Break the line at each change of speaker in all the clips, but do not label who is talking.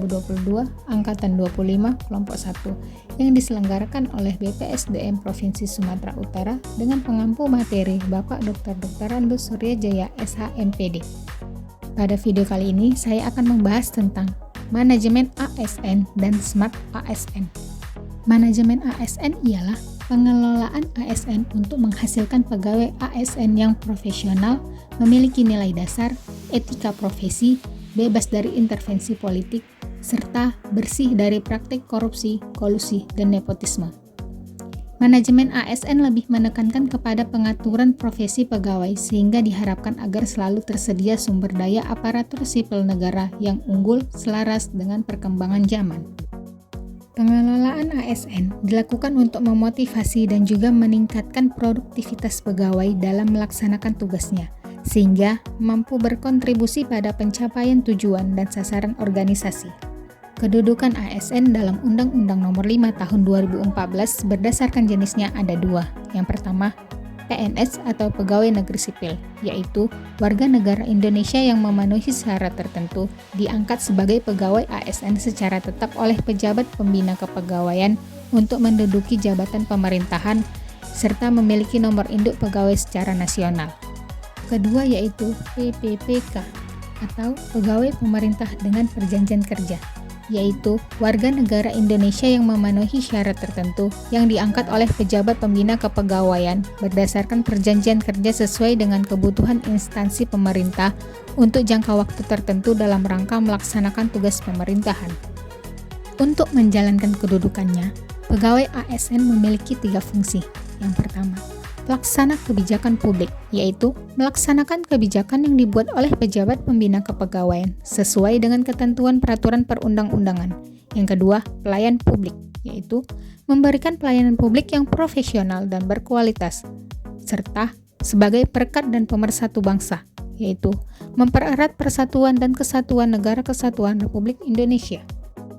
2022 Angkatan 25 Kelompok 1 yang diselenggarakan oleh BPSDM Provinsi Sumatera Utara dengan pengampu materi Bapak Dr. Randus Suryajaya SH.MPD. Pada video kali ini saya akan membahas tentang manajemen ASN dan Smart ASN. Manajemen ASN ialah pengelolaan ASN untuk menghasilkan pegawai ASN yang profesional, memiliki nilai dasar, etika profesi, bebas dari intervensi politik, serta bersih dari praktik korupsi, kolusi, dan nepotisme. Manajemen ASN lebih menekankan kepada pengaturan profesi pegawai sehingga diharapkan agar selalu tersedia sumber daya aparatur sipil negara yang unggul selaras dengan perkembangan zaman. Pengelolaan ASN dilakukan untuk memotivasi dan juga meningkatkan produktivitas pegawai dalam melaksanakan tugasnya, sehingga mampu berkontribusi pada pencapaian tujuan dan sasaran organisasi. Kedudukan ASN dalam Undang-Undang Nomor 5 Tahun 2014 berdasarkan jenisnya ada dua. Yang pertama, PNS atau Pegawai Negeri Sipil, yaitu warga negara Indonesia yang memenuhi syarat tertentu diangkat sebagai pegawai ASN secara tetap oleh pejabat pembina kepegawaian untuk menduduki jabatan pemerintahan serta memiliki nomor induk pegawai secara nasional. Kedua yaitu PPPK atau Pegawai Pemerintah dengan Perjanjian Kerja, yaitu warga negara Indonesia yang memenuhi syarat tertentu yang diangkat oleh pejabat pembina kepegawaian berdasarkan perjanjian kerja sesuai dengan kebutuhan instansi pemerintah untuk jangka waktu tertentu dalam rangka melaksanakan tugas pemerintahan. Untuk menjalankan kedudukannya, pegawai ASN memiliki 3 fungsi. Yang pertama, pelaksana kebijakan publik, yaitu melaksanakan kebijakan yang dibuat oleh pejabat pembina kepegawaian sesuai dengan ketentuan peraturan perundang-undangan. Yang kedua, pelayan publik, yaitu memberikan pelayanan publik yang profesional dan berkualitas, serta sebagai perekat dan pemersatu bangsa, yaitu mempererat persatuan dan kesatuan Negara Kesatuan Republik Indonesia.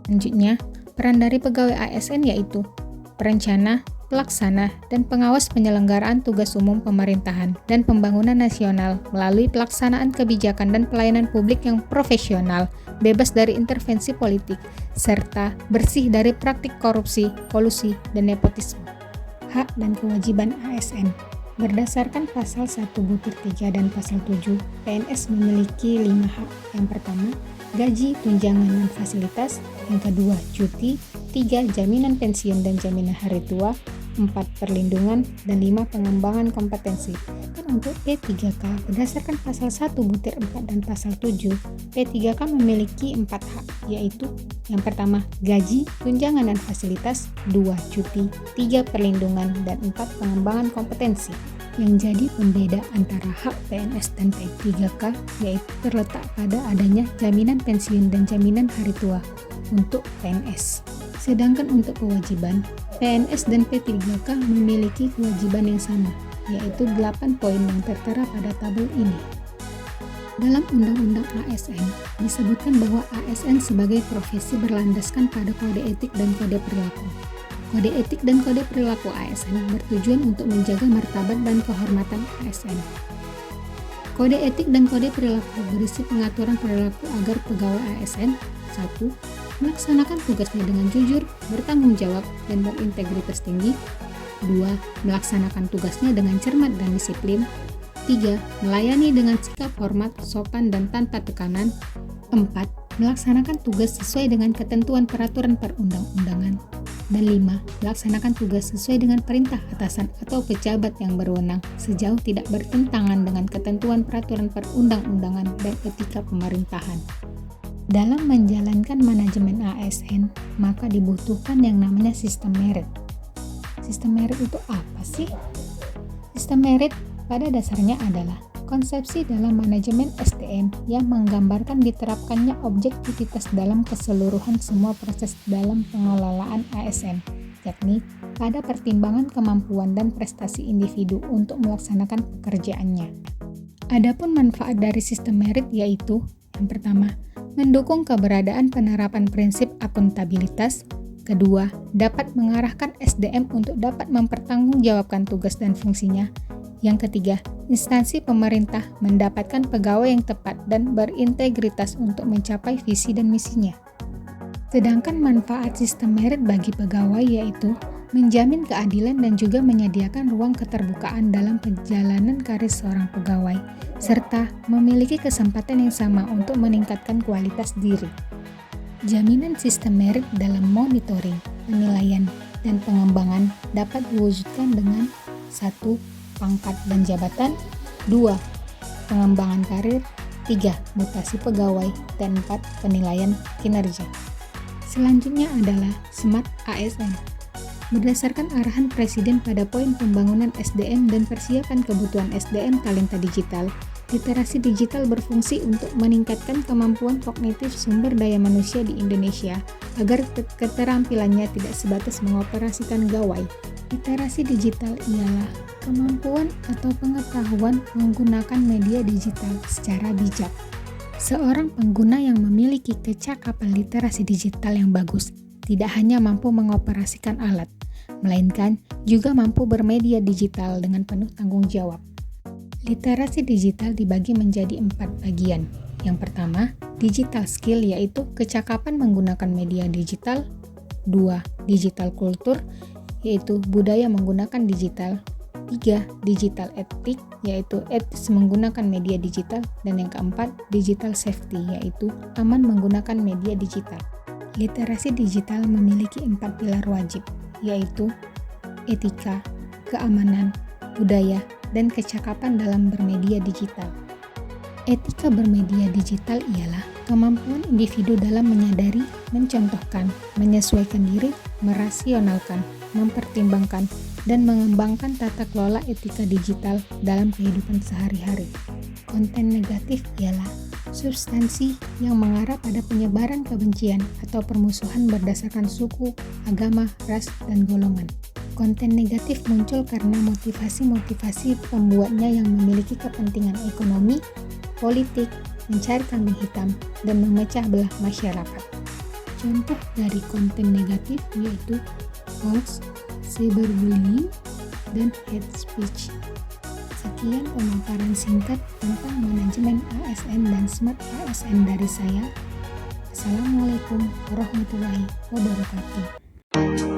Selanjutnya, peran dari pegawai ASN yaitu perencana, pelaksana, dan pengawas penyelenggaraan tugas umum pemerintahan dan pembangunan nasional melalui pelaksanaan kebijakan dan pelayanan publik yang profesional, bebas dari intervensi politik, serta bersih dari praktik korupsi, kolusi, dan nepotisme. Hak dan kewajiban ASN. Berdasarkan pasal 1/3 dan pasal 7, PNS memiliki 5 hak. Yang pertama, gaji, tunjangan, dan fasilitas. Yang kedua, cuti. 3. Jaminan pensiun dan jaminan hari tua. 4. Perlindungan. Dan 5. Pengembangan kompetensi. Dan untuk P3K, berdasarkan pasal 1/4 dan pasal 7, P3K memiliki 4 hak, yaitu yang pertama, gaji, tunjangan, dan fasilitas. 2. Cuti. 3. Perlindungan. Dan 4. Pengembangan kompetensi. Yang jadi pembeda antara hak PNS dan P3K yaitu terletak pada adanya jaminan pensiun dan jaminan hari tua untuk PNS. Sedangkan untuk kewajiban, PNS dan P3K memiliki kewajiban yang sama, yaitu 8 poin yang tertera pada tabel ini. Dalam Undang-Undang ASN, disebutkan bahwa ASN sebagai profesi berlandaskan pada kode etik dan kode perilaku. Kode etik dan kode perilaku ASN bertujuan untuk menjaga martabat dan kehormatan ASN. Kode etik dan kode perilaku berisi pengaturan perilaku agar pegawai ASN 1. Melaksanakan tugasnya dengan jujur, bertanggung jawab, dan berintegritas tinggi. 2. Melaksanakan tugasnya dengan cermat dan disiplin. 3. Melayani dengan sikap hormat, sopan, dan tanpa tekanan. 4. Melaksanakan tugas sesuai dengan ketentuan peraturan perundang-undangan. Dan 5. Melaksanakan tugas sesuai dengan perintah atasan atau pejabat yang berwenang sejauh tidak bertentangan dengan ketentuan peraturan perundang-undangan dan etika pemerintahan. Dalam menjalankan manajemen ASN, maka dibutuhkan yang namanya sistem merit. Sistem merit itu apa sih? Sistem merit pada dasarnya adalah konsepsi dalam manajemen SDM yang menggambarkan diterapkannya objektivitas dalam keseluruhan semua proses dalam pengelolaan ASN, yakni pada pertimbangan kemampuan dan prestasi individu untuk melaksanakan pekerjaannya. Adapun manfaat dari sistem merit yaitu, yang pertama, mendukung keberadaan penerapan prinsip akuntabilitas. Kedua, dapat mengarahkan SDM untuk dapat mempertanggungjawabkan tugas dan fungsinya. Yang ketiga, instansi pemerintah mendapatkan pegawai yang tepat dan berintegritas untuk mencapai visi dan misinya. Sedangkan manfaat sistem merit bagi pegawai yaitu menjamin keadilan dan juga menyediakan ruang keterbukaan dalam perjalanan karir seorang pegawai, serta memiliki kesempatan yang sama untuk meningkatkan kualitas diri. Jaminan sistem merit dalam monitoring, penilaian, dan pengembangan dapat diwujudkan dengan 1. Pangkat dan jabatan, 2. Pengembangan karir, 3. Mutasi pegawai, dan 4. Penilaian kinerja. Selanjutnya adalah Smart ASN. Berdasarkan arahan Presiden pada poin pembangunan SDM dan persiapan kebutuhan SDM talenta digital, literasi digital berfungsi untuk meningkatkan kemampuan kognitif sumber daya manusia di Indonesia agar keterampilannya tidak sebatas mengoperasikan gawai. Literasi digital ialah kemampuan atau pengetahuan menggunakan media digital secara bijak. Seorang pengguna yang memiliki kecakapan literasi digital yang bagus tidak hanya mampu mengoperasikan alat, melainkan juga mampu bermedia digital dengan penuh tanggung jawab. Literasi digital dibagi menjadi 4 bagian. Yang pertama, digital skill yaitu kecakapan menggunakan media digital. 2. Digital kultur yaitu budaya menggunakan digital. 3. Digital etik yaitu etis menggunakan media digital. Dan yang keempat, digital safety yaitu aman menggunakan media digital. Literasi digital memiliki 4 pilar wajib yaitu etika, keamanan, budaya, dan kecakapan dalam bermedia digital. Etika bermedia digital ialah kemampuan individu dalam menyadari, mencontohkan, menyesuaikan diri, merasionalkan, mempertimbangkan, dan mengembangkan tata kelola etika digital dalam kehidupan sehari-hari. Konten negatif ialah substansi yang mengarah pada penyebaran kebencian atau permusuhan berdasarkan suku, agama, ras, dan golongan. Konten negatif muncul karena motivasi-motivasi pembuatnya yang memiliki kepentingan ekonomi, politik, mencari kambing hitam, dan memecah belah masyarakat. Contoh dari konten negatif yaitu hoax, cyberbullying, dan hate speech. Sekian pemaparan singkat tentang manajemen ASN dan Smart ASN dari saya. Assalamualaikum warahmatullahi wabarakatuh.